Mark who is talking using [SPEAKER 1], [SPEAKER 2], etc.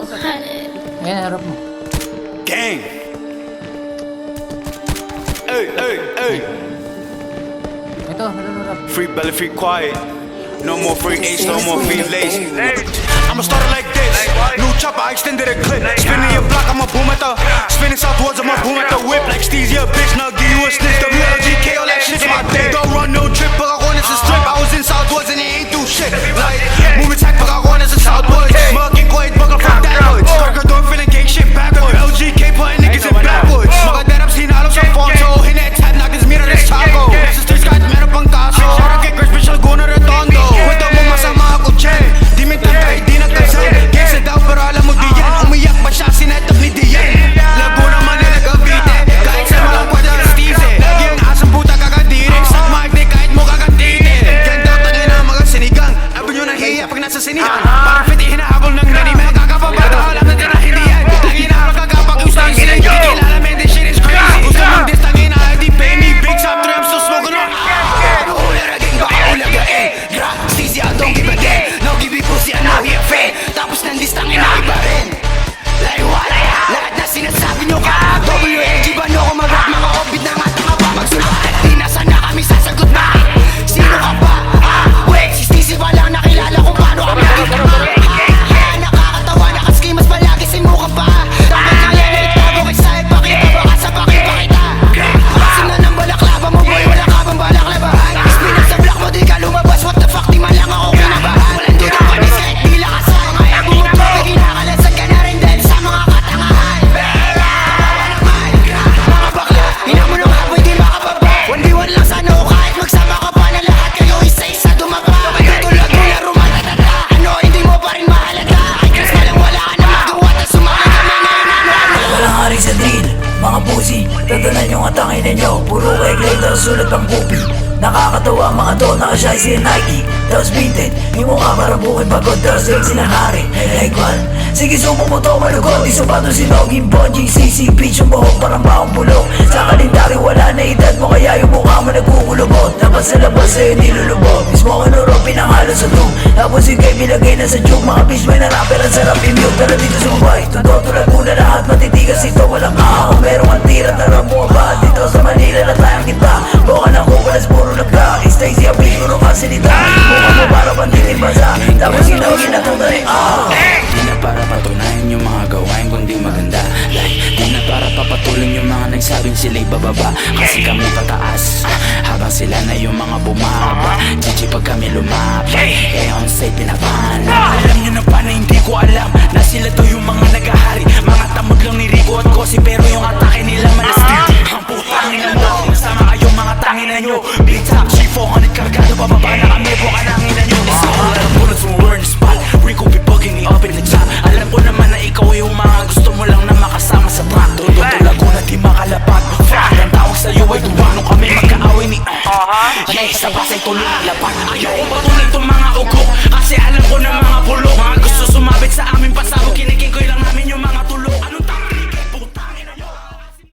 [SPEAKER 1] Ayan, harap mo.
[SPEAKER 2] Gang. Hey, hey, hey.
[SPEAKER 1] Ito, harap.
[SPEAKER 2] Free belly, free quiet. No more free H, no more free lazy. I'ma start it like this. New chopper, I extended a clip. Spinning your block, I'ma boom at the. Spinning southwards, I'ma boom at the whip. Like Steez, yeah, bitch, now give you a snitch. WLGK, all that shit's my day. Don't run no trip, but I want it's a strip. I was in southwards and they ain't do shit. Like, moving tech, but I want it's a southwards. Mugging quiet, but I fuck that hood. Kirk door feeling gang shit backwards. LGK putting niggas in backwards. Mga that I'm seen out of some fonto. Hit that tab, knock his mirror, this taco. This is three skies, man up ang kaso. Shout out kay Chris, bitch, I'll go na retondo. Kwento mo masama ako, che. Di min tantay, di nagkasay. Kesa daw, pero alam mo di yan. Umiyak pa siya, sinetap ni Dian. Laguna man na nag-avite. Kahit sa mga pwede ang stize. Lagi ang asang puta kakadiri. Sak magdi kahit mo kakatine. Ganda tangin na mga sinigang. Abo nyo nahiya pag nasa sinihan. Parang piti hinahabol ng nani. Magkakapabata, alam na tira hindi yan. Tangin na magkakapag yung stang sila. Kikilala men, this shit is crazy. Gusto mong dis, tangin na di pay me. Big top 3, I'm still smoking on. Uliragin baka ulagain. Gra, stizy, I don't give a damn. No give you pussy, I know you're a fan. Tapos ng listangin na iba rin. Like what? Lahat na sinasabi nyo ka. WLG ba nyo ako mag-rap? Mga orbit na nga tanga pa magsulat. Di na sana kami sasagot na. Sino ka ba? Wait, si Stizy pa lang nakilala kung paano kami nakikama. Nakakatawa na kasi mas palagi si mukha pa. Dapat kaya na itago kay sa'yo. Pakita baka sa pakita. Kasim na ng balaklava mo boy. Wala ka bang balaklabahan? Spinach sa block mo di ka lumabas. What the fuck di man lang ako kinabahan. Walang duda pa ni Seth. Di lakas sa mga ego mo pa. Kinakalasag ka na rin dahil sa mga katangahan. Kawawa naman. Mga bakla. Ina mo nung hapoy di makababa. 1v1 lang sana o kahit magsama ka pa na lahat kayo isa-isa dumaba. Matutulog mo na rumatatata. Ano hindi mo pa rin mahalata. Ay Chris malang wala ka na magawa. Tas sumakay kami ngayon ano.
[SPEAKER 3] Walang hari sa drill, mga pussy. Tatanan yung atangin ninyo. Puro kay Clayton, sulat ang kupi. Nakakatawa mga to, nakashy si Nike. Tapos vinted, yung mukha parang bukid pagod. Tapos rin sila hari, like what? Sige sumo mo to malugot. Di sapato si Noging Bonjing CC Beach. Yung buhok parang bakong bulok. Sa kalendari wala na edad mo. Kaya yung mukha mo nagkukulubot. Dapat sa labas sa'yo nilulubog. Mismo ko nuro pinangalo sa tube. Tapos yung kay bilagay na sa tube. Mga bitch may narapper ang sarap i-mute. Tara dito sumabay, totoo tulad muna lahat. Matitigas ito walang ako. Merong ang tira, tara bumaba. Dito sa Manila na tayong kita. Buka na kukulas puro nagka. Stacy ang puro kasilita. Mukha mo para pandinig basa. Tapos sinawin na kong tari.
[SPEAKER 4] Di na para patunayan yung mga gawain kundi maganda. Like, di na para papatulong yung mga nagsabing sila'y bababa. Kasi kami pataas habang sila na yung mga bumaba. GG pag kami lumapay, eh on site pinapana. Alam nyo na pa na hindi ko alam na sila to yung mga nagahari. Mga tamod lang ni Rico at Kosi pero yung atake nila malastig. Ang putang ina mo, masama kayong mga tangina nyo. Big top, G400 kargado, bababa na kami, buka na angina nyo. Let's go, alam ko na we're in the spot. Rico be bugging me up in the top. Alam ko naman na ikaw yung mga gusto mo lang na makasama sa track. Tutulag ko na di makalapat. Fuck, ang tawag sa'yo ay duwano kami magkaaway ni Yes, sa basay tuloy ang lapat. Ayaw kong patuloy itong mga ugok kasi alam ko na mga